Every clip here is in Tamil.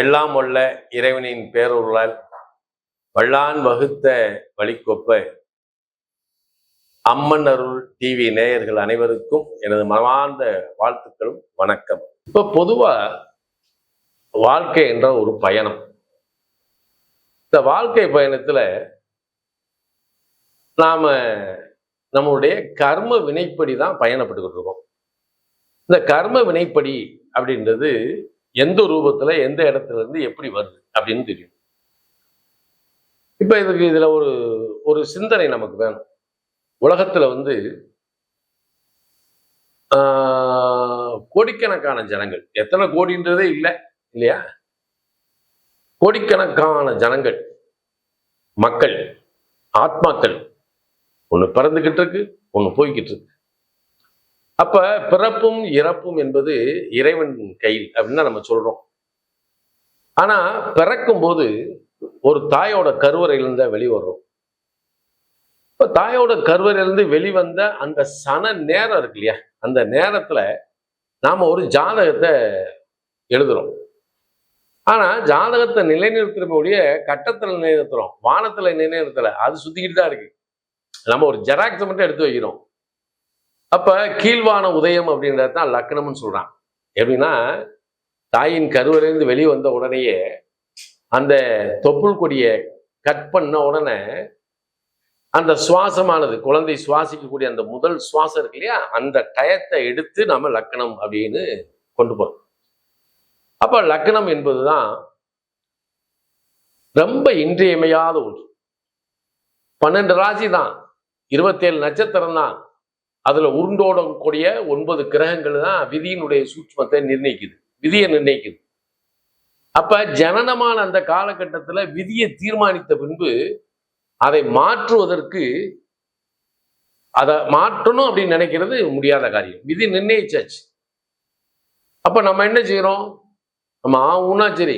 எல்லாம் வல்ல இறைவனின் பேரொருளால் வல்லான் வகுத்த வழிகொப்ப அம்மன் அருள் டிவி நேயர்கள் அனைவருக்கும் எனது மனமார்ந்த வாழ்த்துக்களும் வணக்கம். இப்ப பொதுவா வாழ்க்கை என்ற ஒரு பயணம். இந்த வாழ்க்கை பயணத்துல நாம நம்மளுடைய கர்ம வினைப்படி தான் பயணப்பட்டுக்கிட்டு இருக்கோம். இந்த கர்ம வினைப்படி அப்படின்றது எந்த ரூபத்துல எந்த இடத்துல இருந்து எப்படி வருது அப்படின்னு தெரியும். இப்ப இதுல ஒரு சிந்தனை நமக்கு வேணும். உலகத்துல கோடிக்கணக்கான ஜனங்கள், எத்தனை கோடின்றதே இல்லை இல்லையா, கோடிக்கணக்கான ஜனங்கள், மக்கள், ஆத்மாக்கள் ஒண்ணு பிறந்துகிட்டு இருக்கு, ஒண்ணு போய்கிட்டு இருக்கு. அப்ப பிறப்பும் இறப்பும் என்பது இறைவன் கையில் அப்படின்னு நம்ம சொல்றோம். ஆனா பிறக்கும் போது ஒரு தாயோட கருவறையிலிருந்து வெளிவர்றோம். இப்ப தாயோட கருவறையிலிருந்து வெளிவந்த அந்த சன நேரம் இருக்கு இல்லையா, அந்த நேரத்துல நாம ஒரு ஜாதகத்தை எழுதுறோம். ஆனா ஜாதகத்தை நிலைநிறுத்துறக்கூடிய கட்டத்துல நிலைநிறுத்துறோம், வானத்துல நிலைநிறுத்தல, அது சுத்திக்கிட்டு தான் இருக்கு. நம்ம ஒரு ஜெராக்ஸை மட்டும் எடுத்து வைக்கிறோம். அப்ப கீழ்வான உதயம் அப்படின்றது தான் லக்னம்னு சொல்றான். எப்படின்னா தாயின் கருவறையிலிருந்து வெளியே வந்த உடனேயே அந்த தொப்புள் கொடியை கட் பண்ண உடனே அந்த சுவாசமானது, குழந்தை சுவாசிக்கக்கூடிய அந்த முதல் சுவாசம் இருக்கு இல்லையா, அந்த டயத்தை எடுத்து நம்ம லக்னம் அப்படின்னு கொண்டு போறோம். அப்ப லக்னம் என்பதுதான் ரொம்ப இன்றியமையாத ஒன்று. 12 ராசி தான், 27 நட்சத்திரம் தான், அதுல உருண்டோடக்கூடிய 9 கிரகங்கள் தான் விதியினுடைய சூட்சுமத்தை நிர்ணயிக்குது, விதியை நிர்ணயிக்குது. அப்ப ஜனனமான அந்த காலகட்டத்துல விதியை தீர்மானித்த பின்பு அதை மாற்றுவதற்கு, அதை மாற்றணும் அப்படின்னு நினைக்கிறது முடியாத காரியம். விதி நிர்ணயிச்சாச்சு. அப்ப நம்ம என்ன செய்யறோம், நம்ம ஆகும்னா சரி,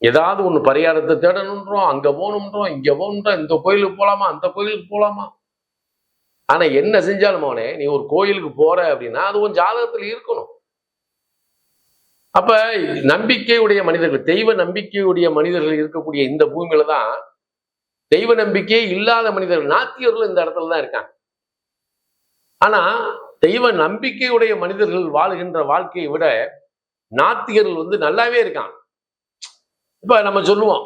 ஏதாவது ஒண்ணு பரிகாரத்தை தேடணுன்றோம், அங்க போகணுன்றோம், இங்க போகணுன்றோம், இந்த கோயிலுக்கு போலாமா, அந்த கோயிலுக்கு போலாமா. ஆனா என்ன செஞ்சாலும் அவனே, நீ ஒரு கோயிலுக்கு போற அப்படின்னா அது உன் ஜாதகத்தில் இருக்கணும். அப்ப நம்பிக்கையுடைய மனிதர்கள், தெய்வ நம்பிக்கையுடைய மனிதர்கள் இருக்கக்கூடிய இந்த பூமியில தான் தெய்வ நம்பிக்கையே இல்லாத மனிதர்கள், நாத்திகர்கள் இந்த இடத்துல தான் இருக்காங்க. ஆனா தெய்வ நம்பிக்கையுடைய மனிதர்கள் வாழுகின்ற வாழ்க்கையை விட நாத்திகர்கள் நல்லாவே இருக்கான். இப்ப நம்ம சொல்லுவோம்,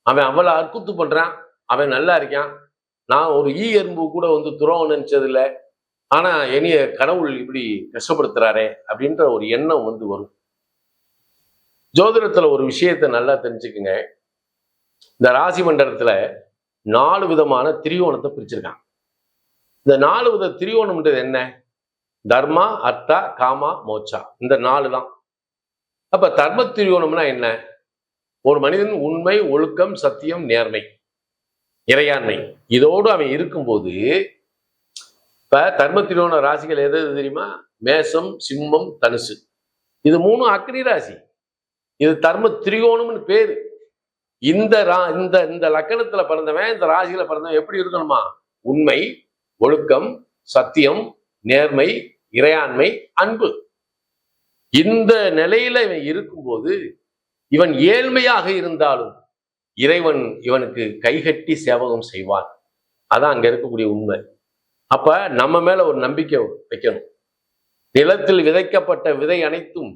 அவன் அவ்வளவு அற்புத்து பண்றான், அவன் நல்லா இருக்கான், நான் ஒரு எறும்பு கூட துரோகம் நினைச்சதில்லை, ஆனா என்னைய கடவுள் இப்படி கஷ்டப்படுத்துறாரே அப்படின்ற ஒரு எண்ணம் வரும். ஜோதிடத்துல ஒரு விஷயத்தை நல்லா தெரிஞ்சுக்குங்க. இந்த ராசி மண்டலத்துல 4 விதமான திரியோணத்தை பிரிச்சிருக்காங்க. இந்த 4 வித திரியோணம்ன்றது என்ன? தர்மா, அர்த்தா, காமா, மோட்சா, இந்த 4 தான். அப்ப தர்ம திரியோணம்னா என்ன? ஒரு மனிதன் உண்மை, ஒழுக்கம், சத்தியம், நேர்மை, இறையாண்மை, இதோடு அவன் இருக்கும்போது, இப்ப தர்ம திரியோண ராசிகள் எது தெரியுமா? மேசம், சிம்மம், தனுசு, இது 3 அக்னி ராசி. இது தர்ம திரியோணம்னு பேரு. இந்த லக்கணத்துல பிறந்தவன், இந்த ராசியில பிறந்தவன் எப்படி இருக்கணுமா? உண்மை, ஒழுக்கம், சத்தியம், நேர்மை, இறையாண்மை, அன்பு. இந்த நிலையில இவன் இருக்கும்போது இவன் ஏழ்மையாக இருந்தாலும் இறைவன் இவனுக்கு கைகட்டி சேவகம் செய்வான். அதான் அங்க இருக்கக்கூடிய உண்மை. அப்ப நம்ம மேல ஒரு நம்பிக்கை வைக்கணும். நிலத்தில் விதைக்கப்பட்ட விதை அனைத்தும்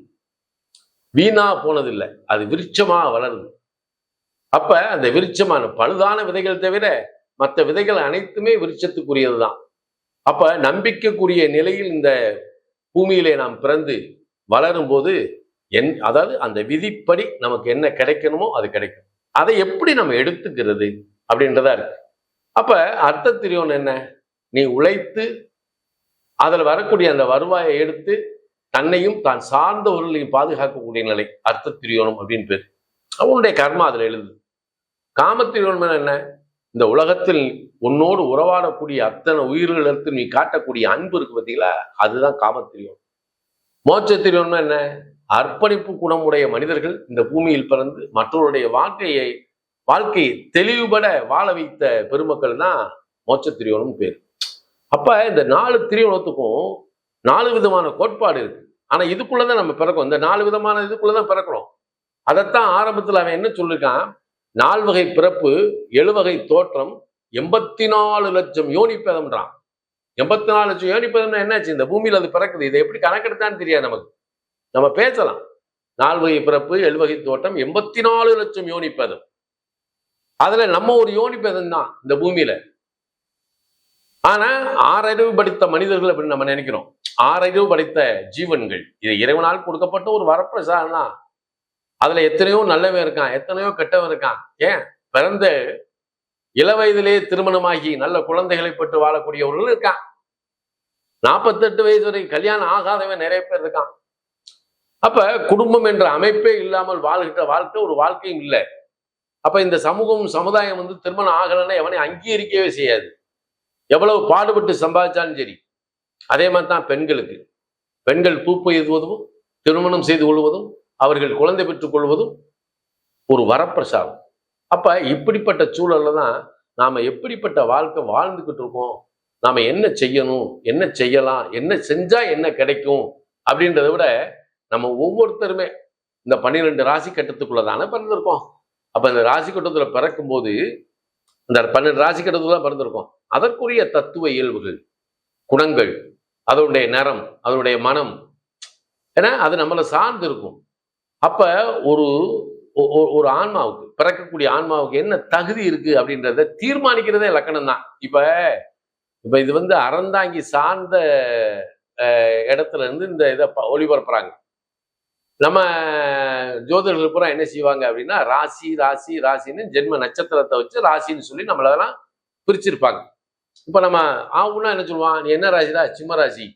வீணா போனதில்லை, அது விருட்சமா வளருது. அப்ப அந்த விருட்சமான பழுதான விதைகள் தவிர மற்ற விதைகள் அனைத்துமே விருட்சத்துக்குரியதுதான். அப்ப நம்பிக்கைக்குரிய நிலையில் இந்த பூமியிலே நாம் பிறந்து வளரும் போது அதாவது அந்த விதிப்படி நமக்கு என்ன கிடைக்கணுமோ அது கிடைக்கும். அதை எப்படி நம்ம எடுத்துக்கிறது அப்படின்றதா இருக்கு. அப்ப அர்த்த திரியோணம் என்ன? நீ உழைத்து அதில் வரக்கூடிய அந்த வருவாயை எடுத்து தன்னையும் தான் சார்ந்தவர்களையும் பாதுகாக்கக்கூடிய நிலை அர்த்த திரியோணம் அப்படின்னு பேர். அவனுடைய கர்மா அதுல எழுது. காமத்திரியோணம் என்ன? இந்த உலகத்தில் உன்னோடு உறவாடக்கூடிய அத்தனை உயிர்களுக்கு நீ காட்டக்கூடிய அன்பு இருக்கு பார்த்தீங்களா, அதுதான் காமத்திரியோணம். மோட்ச திரியோணம் என்ன? அர்ப்பணிப்பு குணமுடைய மனிதர்கள் இந்த பூமியில் பிறந்து மற்றவருடைய வாழ்க்கையை தெளிவுபட வாழ வைத்த பெருமக்கள் தான் மோட்ச திரியோணம் பேர். அப்ப இந்த 4 திரியோணத்துக்கும் 4 விதமான கோட்பாடு இருக்கு. ஆனா இதுக்குள்ளதான் நம்ம பிறக்கும். இந்த 4 விதமான இதுக்குள்ளதான் பிறக்கிறோம். அதைத்தான் ஆரம்பத்தில் அவன் என்ன சொல்லிருக்கான், 4 வகை பிறப்பு 7 வகை தோற்றம் 84 லட்சம் யோனிப்பதம்ன்றான். 84 லட்சம் யோனிப்பதம்னா என்னாச்சு? இந்த பூமியில அது பிறக்குது. இதை எப்படி கணக்கெடுத்தான்னு தெரியாது நமக்கு. நம்ம பேசலாம். 4 வகை பிறப்பு 7 வகை தோற்றம் 84 லட்சம் யோனிப்பதம். அதுல நம்ம ஒரு யோனிப்பதம் தான் இந்த பூமியில. ஆனா 6 அறிவு படித்த மனிதர்கள் அப்படின்னு நம்ம நினைக்கிறோம். 6 அறிவு படித்த ஜீவன்கள். இது இறைவனால் கொடுக்கப்பட்ட ஒரு வரப்பிரசாதம் தான். அதுல எத்தனையோ நல்லவன் இருக்கான், எத்தனையோ கெட்டவன் இருக்கான். ஏன் பிறந்த இளவயதிலே திருமணமாகி நல்ல குழந்தைகளை பெற்று வாழக்கூடியவர்கள் இருக்கான். 48 வயது வரை கல்யாணம் ஆகாதவன் நிறைய பேர் இருக்கான். அப்ப குடும்பம் என்ற அமைப்பே இல்லாமல் வாழ்கிற வாழ்க்கை ஒரு வாழ்க்கையும் இல்லை. அப்ப இந்த சமூகம் சமுதாயம் வந்து திருமணம் ஆகலைன்னா எவனை அங்கீகரிக்கவே செய்யாது. எவ்வளவு பாடுபட்டு சம்பாதிச்சாலும் சரி. அதே மாதிரி தான் பெண்களுக்கு. பெண்கள் பூப்பு எழுதுவதும் திருமணம் செய்து கொள்வதும் அவர்கள் குழந்தை பெற்றுக் கொள்வதும் ஒரு வரப்பிரசாதம். அப்ப இப்படிப்பட்ட சூழல்ல தான் நாம எப்படிப்பட்ட வாழ்க்கை வாழ்ந்துகிட்டு இருக்கோம், நாம என்ன செய்யணும், என்ன செய்யலாம், என்ன செஞ்சா என்ன கிடைக்கும் அப்படின்றத விட நம்ம ஒவ்வொருத்தருமே இந்த 12 ராசி கட்டத்துக்குள்ளதானே பிறந்திருக்கோம். அப்ப இந்த ராசி கட்டத்துல பிறக்கும் போது இந்த 12 ராசி கட்டத்துல பிறந்திருக்கோம். அதற்குரிய தத்துவ இயல்புகள், குணங்கள், அதனுடைய நிறம், அதனுடைய மனம், ஏன்னா அது நம்மளை சார்ந்து இருக்கும். அப்ப ஒரு ஒரு ஆன்மாவுக்கு, பிறக்கக்கூடிய ஆன்மாவுக்கு என்ன தகுதி இருக்கு அப்படின்றத தீர்மானிக்கிறதே லக்கணம் தான். இப்ப இது வந்து அறந்தாங்கி சார்ந்த இடத்துல இருந்து இந்த இதை ஒளிபரப்புறாங்க. நம்ம ஜோதிடர்கள் பூரா என்ன செய்வாங்க அப்படின்னா, ராசி ராசி ராசின்னு ஜென்ம நட்சத்திரத்தை வச்சு ராசின்னு சொல்லி நம்மளெல்லாம் பிரிச்சிருப்பாங்க. இப்ப நம்ம ஆகுன்னா என்ன சொல்லுவான், நீ என்ன ராசிடா? சிம்ம ராசி,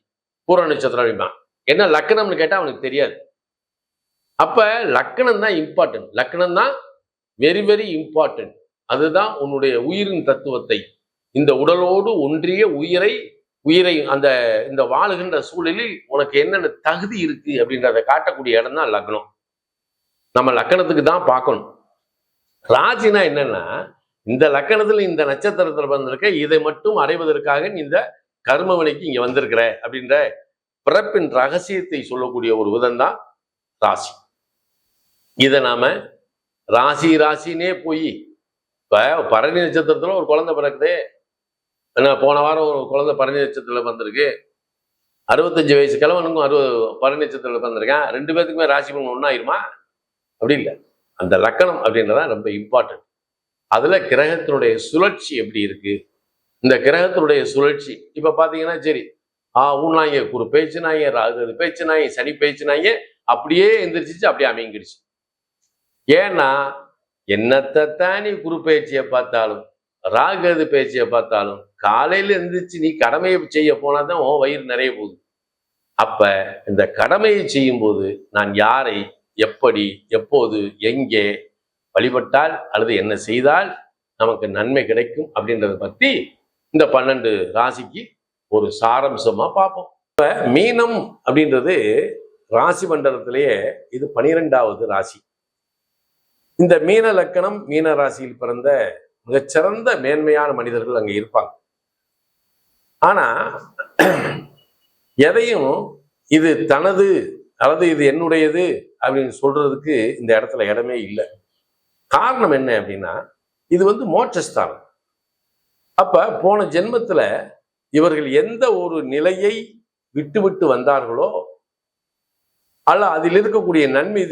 பூர நட்சத்திரம் அப்படிம்பான். என்ன லக்கணம்னு கேட்டா அவனுக்கு தெரியாது. அப்ப லக்கணம் தான் இம்பார்ட்டன்ட். லக்கணம் தான் வெரி வெரி இம்பார்ட்டன்ட். அதுதான் உன்னுடைய உயிரின் தத்துவத்தை, இந்த உடலோடு ஒன்றிய உயிரை அந்த இந்த வாழுகின்ற சூழலில் உனக்கு என்னென்ன தகுதி இருக்கு அப்படின்றத காட்டக்கூடிய இடம் தான் லக்னம். நம்ம லக்கணத்துக்கு தான் பார்க்கணும். ராசினா என்னன்னா, இந்த லக்கணத்துல இந்த நட்சத்திரத்துல வந்திருக்க இதை மட்டும் அடைவதற்காக இந்த கர்மவினைக்கு இங்க வந்திருக்கிற அப்படின்ற பிறப்பின் ரகசியத்தை சொல்லக்கூடிய ஒரு விதம் தான் ராசி. இதை நாம ராசி ராசினே போய் இப்ப பரணி நட்சத்திரத்துல ஒரு குழந்தை பிறக்குது. ஏன்னா போன வாரம் ஒரு குழந்தை பரணி நட்சத்திரத்துல வந்திருக்கு. 65 வயசு கிழவனுக்கும் பரணி நட்சத்திரத்துல வந்திருக்கேன். 2 பேத்துக்குமே ராசி பலன் ஒன்னாயிருமா? அப்படி இல்லை. அந்த லக்கணம் அப்படின்றதான் ரொம்ப இம்பார்ட்டன்ட். அதுல கிரகத்தினுடைய சுழற்சி எப்படி இருக்கு, இந்த கிரகத்தினுடைய சுழற்சி இப்ப பாத்தீங்கன்னா சரி, ஊனாங்க குரு பேச்சுனாங்க, ராகு பேச்சுனாங்க, சனி பேச்சுனாங்க, அப்படியே எந்திரிச்சிச்சு, அப்படியே அமைங்கிடுச்சு. ஏன்னா என்னத்தான் நீ குரு பேச்சியை பார்த்தாலும் ராகு பேச்சியை பார்த்தாலும் காலையில எந்திரிச்சு நீ கடமையை செய்ய போனாதான் உன் வயிறு நிறைய போகுது. அப்ப இந்த கடமையை செய்யும் போது நான் யாரை, எப்படி, எப்போது, எங்கே வழிபட்டால் அல்லது என்ன செய்தால் நமக்கு நன்மை கிடைக்கும் அப்படின்றத பத்தி இந்த 12 ராசிக்கு ஒரு சாரம்சமா பார்ப்போம். இப்ப மீனம் அப்படின்றது ராசி மண்டலத்திலேயே இது 12வது ராசி. இந்த மீன லக்கணம், மீன ராசியில் பிறந்த மிகச்சிறந்த மேன்மையான மனிதர்கள் அங்க இருப்பாங்க. ஆனா எதையும் இது தனது அல்லது இது என்னுடையது அப்படின்னு சொல்றதுக்கு இந்த இடத்துல இடமே இல்லை. காரணம் என்ன அப்படின்னா, இது வந்து மோட்சஸ்தானம். அப்ப போன ஜென்மத்துல இவர்கள் எந்த ஒரு நிலையை விட்டு விட்டு வந்தார்களோ அல்ல அதில் இருக்கக்கூடிய நன்மை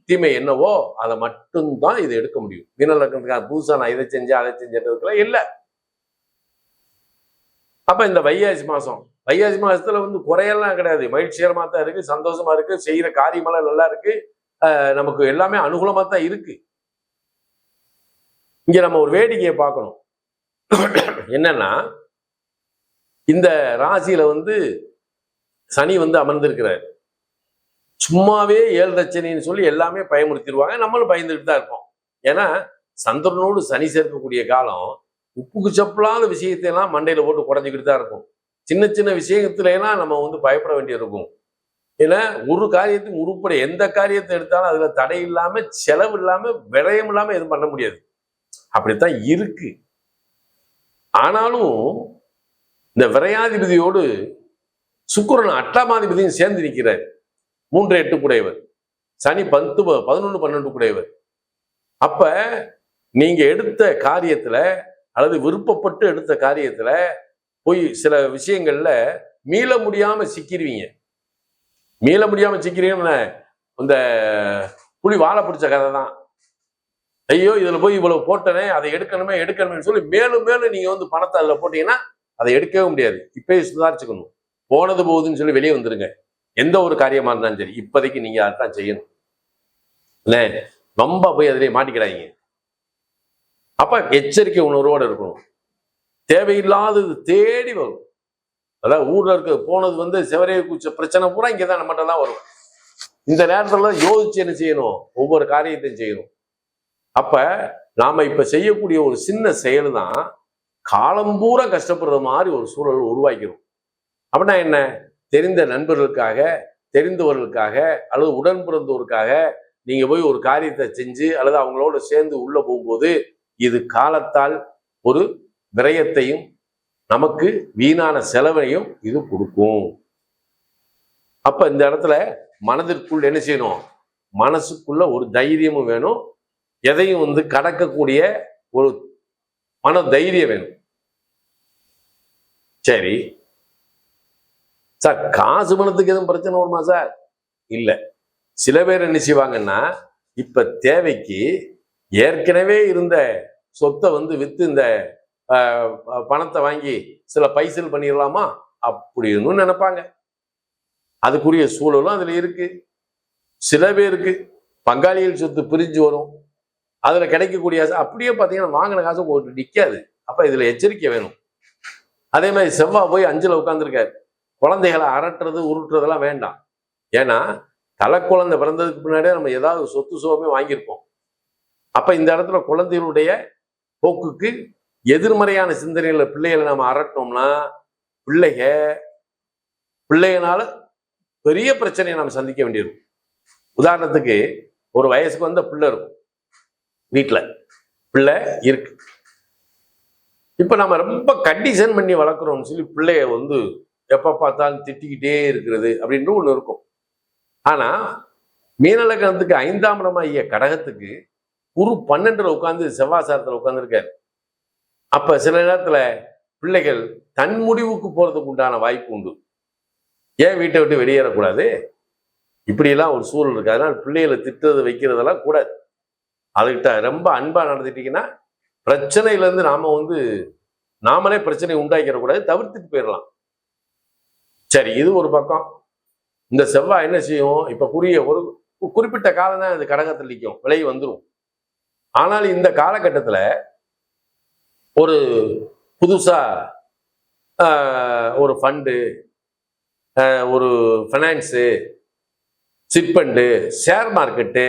தீமை என்னவோ அதை மட்டும்தான் இதை எடுக்க முடியும். மீனலக்கணத்துக்காக புதுசா நான் இதை செஞ்சேன் அதை செஞ்சதுக்குலாம் இல்லை. அப்ப இந்த வைகாசி மாசத்துல வந்து குறையெல்லாம் கிடையாது. மகிழ்ச்சிகரமா தான் இருக்கு, சந்தோஷமா இருக்கு, செய்யற காரியமெல்லாம் நல்லா இருக்கு, நமக்கு எல்லாமே அனுகூலமா தான் இருக்கு. இங்க நம்ம ஒரு வேடிக்கையை பார்க்கணும். என்னன்னா, இந்த ராசியில வந்து சனி வந்து அமர்ந்திருக்கிறார். சும்மாவே 7 ரச்சனைன்னு சொல்லி எல்லாமே பயமுறுத்திடுவாங்க, நம்மளும் பயந்துட்டு தான் இருப்போம். ஏன்னா சந்திரனோடு சனி சேர்க்கக்கூடிய காலம் உப்புக்கு சப்பலாத விஷயத்தையெல்லாம் மண்டையில போட்டு குறைஞ்சிக்கிட்டு தான் இருக்கும். சின்ன சின்ன விஷயத்துல எல்லாம் நம்ம வந்து பயப்பட வேண்டியிருக்கும். ஏன்னா ஒரு காரியத்துக்கு உருப்பட எந்த காரியத்தை எடுத்தாலும் அதுல தடை இல்லாம, செலவு இல்லாம, விரயம் இல்லாம எதுவும் பண்ண முடியாது. அப்படித்தான் இருக்கு. ஆனாலும் இந்த விரையாதிபதியோடு சுக்கிரன் 8ஆம் அதிபதியும் சேர்ந்து நிற்கிறார். 3 8 கூடையவர். சனி 11 12 கூடையவர். அப்ப நீங்க எடுத்த காரியத்துல அல்லது விருப்பப்பட்டு எடுத்த காரியத்துல போய் சில விஷயங்கள்ல மீள முடியாம சிக்கிடுவீங்க. மீள முடியாம சிக்கிறீங்கன்னா இந்த புலி வாழை பிடிச்ச கதை தான். ஐயோ இதுல போய் இவ்வளவு போட்டனே, அதை எடுக்கணுமே சொல்லி மேலும் மேலும் நீங்க வந்து பணத்தை அதுல போட்டீங்கன்னா அதை எடுக்கவே முடியாது. இப்பயே சுதாரிச்சுக்கணும். போனது போகுதுன்னு சொல்லி வெளியே வந்துருங்க. எந்த ஒரு காரியமா இருந்தாலும் சரி, இப்போதைக்கு நீங்க அதான் செய்யணும். ரொம்ப போய் அதிலே மாட்டிக்கிறாங்க. அப்ப எச்சரிக்கை உணர்வோடு இருக்கணும். தேவையில்லாதது தேடி வரும். அதாவது ஊர்ல இருக்க போனது வந்து செவரையை கூச்ச பிரச்சனை பூரா இங்கதான் நம்மகிட்ட தான் வரும். இந்த நேரத்துல யோசிச்சு என்ன செய்யணும்? ஒவ்வொரு காரியத்தையும் செய்யணும். அப்ப நாம இப்ப செய்யக்கூடிய ஒரு சின்ன செயல் தான் காலம் பூரா கஷ்டப்படுற மாதிரி ஒரு சூழல் உருவாக்கிறோம். அப்படின்னா என்ன? தெரிந்த நண்பர்களுக்காக, தெரிந்தவர்களுக்காக அல்லது உடன் பிறந்தோருக்காக நீங்க போய் ஒரு காரியத்தை செஞ்சு அல்லது அவங்களோட சேர்ந்து உள்ள போகும்போது இது காலத்தால் ஒரு விரயத்தையும் நமக்கு வீணான செலவையும் இது கொடுக்கும். அப்ப இந்த இடத்துல மனதிற்குள் என்ன செய்யணும்? மனசுக்குள்ள ஒரு தைரியமும் வேணும். எதையும் வந்து கடக்கக்கூடிய ஒரு மன தைரியம் வேணும். சரி சார், காசு பணத்துக்கு எதுவும் பிரச்சனை வருமா சார்? இல்ல. சில பேர் என்ன செய்வாங்கன்னா, இப்ப தேவைக்கு ஏற்கனவே இருந்த சொத்தை வந்து வித்து இந்த பணத்தை வாங்கி சில பைசல் பண்ணிடலாமா அப்படின்னு நினைப்பாங்க. அதுக்குரிய சூழலும் அதுல இருக்கு. சில பேருக்கு பங்காளிகள் சொத்து பிரிஞ்சு வரும். அதுல கிடைக்கக்கூடிய அப்படியே பார்த்தீங்கன்னா வாங்கின காசு போட்டு நிற்காது. அப்ப இதுல எச்சரிக்கை வேணும். அதே மாதிரி செவ்வாய் போய் 5ல் உட்காந்துருக்காரு. குழந்தைகளை அரட்டுறது உருட்டுறதெல்லாம் வேண்டாம். ஏன்னா தலை குழந்தை பிறந்ததுக்கு பின்னாடியே நம்ம ஏதாவது சொத்து சுகமே வாங்கியிருப்போம். அப்ப இந்த இடத்துல குழந்தைகளுடைய போக்குக்கு எதிர்மறையான சிந்தனைகளை பிள்ளைகளை நம்ம அரட்டோம்னா பிள்ளைகளால பெரிய பிரச்சனையை நம்ம சந்திக்க வேண்டியிருக்கும். உதாரணத்துக்கு ஒரு வயசுக்கு வந்த பிள்ளை இருக்கும், வீட்டுல பிள்ளை இருக்கு. இப்ப நம்ம ரொம்ப கண்டிஷன் பண்ணி வளர்க்குறோம்னு சொல்லி பிள்ளைய வந்து எப்ப பார்த்தாலும் திட்டிக்கிட்டே இருக்கிறது அப்படின்ற ஒண்ணு இருக்கும். ஆனா மீனலக்கணத்துக்கு 5ஆம் இடமாகிய கடகத்துக்கு குரு 12ல் உட்கார்ந்து செவ்வாசாரத்துல உட்கார்ந்துருக்காரு. அப்ப சில நேரத்துல பிள்ளைகள் தன் முடிவுக்கு போறதுக்கு உண்டான வாய்ப்பு உண்டு. ஏன் வீட்டை விட்டு வெளியேறக்கூடாது? இப்படியெல்லாம் ஒரு சூழல் இருக்கு. அதனால பிள்ளைகளை திட்டுறது வைக்கிறதெல்லாம் கூடாது. அதுகிட்ட ரொம்ப அன்பா நடந்துட்டீங்கன்னா பிரச்சனையில இருந்து நாமளே பிரச்சனை உண்டாக்கிற கூடாது, தவிர்த்துட்டு போயிடலாம். சரி, இது ஒரு பக்கம். இந்த செவ்வாய் என்ன செய்யும்? இப்ப ஒரு குறிப்பிட்ட காலம் தான் இது கடகத்தில் நிற்கும், விலகி வந்துடும். ஆனால் இந்த காலகட்டத்துல ஒரு புதுசா ஒரு ஃபண்டு, ஒரு ஃபைனான்ஸு, சிட்பண்டு, ஷேர் மார்க்கெட்டு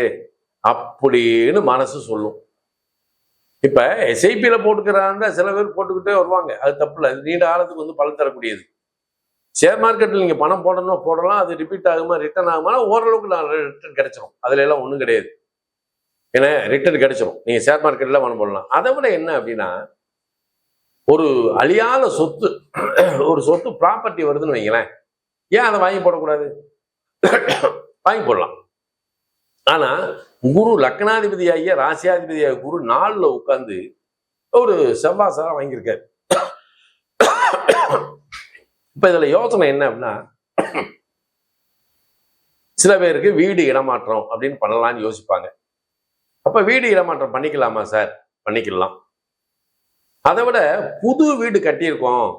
அப்படின்னு மனசு சொல்லும். இப்ப எஸ்ஐபியில போட்டுக்கிறாங்க, சில பேர் போட்டுக்கிட்டே வருவாங்க. அது தப்பு இல்லை. அது நீண்ட காலத்துக்கு வந்து பலன் தரக்கூடியது. ஷேர் மார்க்கெட்டில் நீங்க பணம் போடலாம். அது ரிப்பீட் ஆகுமா ரிட்டர்ன் ஆகுமா? ஓரளவுக்கு ரிட்டர்ன் கிடைச்சிடும். அதுல எல்லாம் ஒன்றும் கிடையாது. ஏன்னா ரிட்டர்ன் கிடைச்சிடும். நீங்க ஷேர் மார்க்கெட்ல பணம் போடலாம். அதை விட என்ன அப்படின்னா, ஒரு அழியாத சொத்து, ஒரு சொத்து ப்ராப்பர்ட்டி வருதுன்னு வைங்களேன், ஏன் அதை வாங்கி போடக்கூடாது? வாங்கி போடலாம். ஆனா குரு லக்னாதிபதியாகிய ராசியாதிபதியாகிய குரு 4ல் உட்கார்ந்து ஒரு செவ்வாசாரம் வாங்கியிருக்காரு. இப்ப இதுல யோசனை என்ன அப்படின்னா, சில பேருக்கு வீடு இடமாற்றம் அப்படின்னு பண்ணலாம்னு யோசிப்பாங்க. அப்ப வீடு இடமாற்றம் பண்ணிக்கலாமா சார்? பண்ணிக்கலாம். அதை விட புது வீடு கட்டியிருக்கோம்,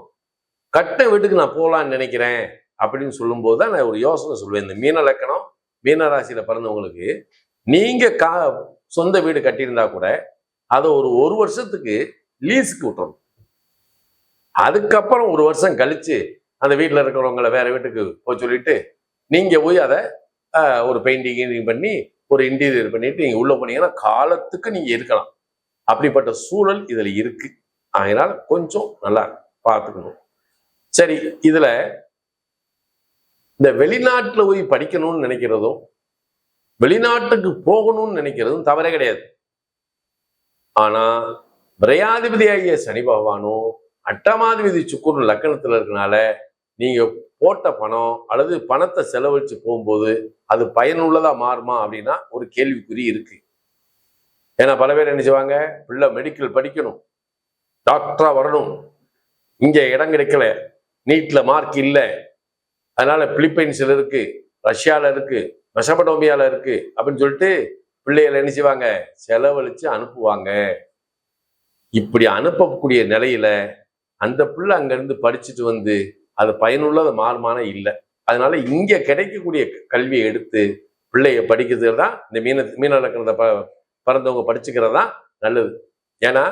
கட்ட வீட்டுக்கு நான் போகலான்னு நினைக்கிறேன் அப்படின்னு சொல்லும்போது தான் நான் ஒரு யோசனை சொல்லுவேன். இந்த மீன லக்கணம், மீனராசியில பிறந்தவங்களுக்கு நீங்க சொந்த வீடு கட்டியிருந்தா கூட அதை ஒரு வருஷத்துக்கு லீஸுக்கு விட்டுறணும். அதுக்கப்புறம் 1 வருஷம் கழிச்சு அந்த வீட்டில் இருக்கிறவங்களை வேற வீட்டுக்கு போய் சொல்லிட்டு நீங்க போய் அதை ஒரு பெயிண்டிங் பண்ணி ஒரு இன்டீரியர் பண்ணிட்டு நீங்க உள்ள போனீங்கன்னா காலத்துக்கு நீங்க இருக்கலாம். அப்படிப்பட்ட சூழல் இதுல இருக்கு. அதனால கொஞ்சம் நல்லா பார்த்துக்கணும். சரி, இதுல இந்த வெளிநாட்டுல போய் படிக்கணும்னு நினைக்கிறதும் வெளிநாட்டுக்கு போகணும்னு நினைக்கிறதும் தவறே கிடையாது. ஆனா விரையாதிபதியாகிய சனி பகவானும் 8ஆம் அதிபதி சுக்கிரன் லக்கணத்துல இருக்கனால நீங்க போட்ட பணம் அல்லது பணத்தை செலவழிச்சு போகும்போது அது பயனுள்ளதா மாறுமா அப்படின்னா ஒரு கேள்விக்குறி இருக்கு. ஏன்னா பல பேர் என்ன செய்வாங்க, பிள்ளை மெடிக்கல் படிக்கணும், டாக்டரா வரணும், இங்க இடம் கிடைக்கல, நீட்ல மார்க் இல்லை, அதனால பிலிப்பைன்ஸ்ல இருக்கு, ரஷ்யால இருக்கு, மெசபடோமியால இருக்கு அப்படின்னு சொல்லிட்டு பிள்ளைகளை என்ன செய்வாங்க, செலவழிச்சு அனுப்புவாங்க. இப்படி அனுப்பக்கூடிய நிலையில அந்த பிள்ளை அங்கிருந்து படிச்சுட்டு வந்து அது பயனுள்ளது மாறுமான இல்லை. அதனால இங்க கிடைக்கக்கூடிய கல்வியை எடுத்து பிள்ளைய படிக்கிறது தான் இந்த மீன லக்கணத்தை பிறந்தவங்க படிச்சுக்கிறது தான் நல்லது. ஏன்னா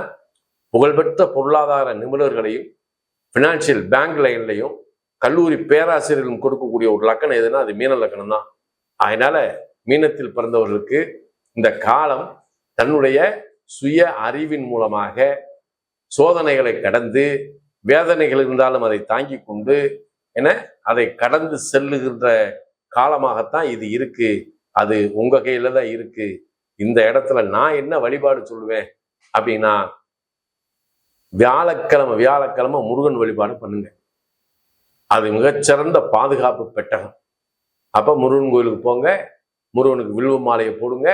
புகழ்பெற்ற பொருளாதார நிபுணர்களையும் பினான்சியல் பேங்க் லைன்லையும் கல்லூரி பேராசிரியர்களும் கொடுக்கக்கூடிய ஒரு லக்கணம் எதுனா அது மீன லக்கணம் தான். அதனால மீனத்தில் பிறந்தவர்களுக்கு இந்த காலம் தன்னுடைய சுய அறிவின் மூலமாக சோதனைகளை கடந்து, வேதனைகள் இருந்தாலும் அதை தாங்கி கொண்டு அதை கடந்து செல்லுகின்ற காலமாகத்தான் இது இருக்கு. அது உங்க கையில தான் இருக்கு. இந்த இடத்துல நான் என்ன வழிபாடு சொல்லுவேன் அப்படின்னா, வியாழக்கிழமை முருகன் வழிபாடு பண்ணுங்க. அது மிகச்சிறந்த பாதுகாப்பு பெட்டகம். அப்ப முருகன் கோயிலுக்கு போங்க, முருகனுக்கு வில்வ மாலையை போடுங்க,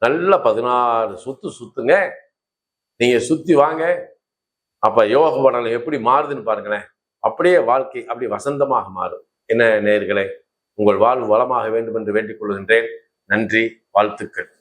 நல்ல 16 சுத்துங்க. நீங்க சுத்தி வாங்க. அப்ப யோக படம் எப்படி மாறுதுன்னு பாருங்களேன். அப்படியே வாழ்க்கை அப்படி வசந்தமாக மாறும். என்ன நேயர்களே, உங்கள் வாழ்வு வளமாக வேண்டும் என்று வேண்டிக் கொள்கின்றேன். நன்றி, வாழ்த்துக்கள்.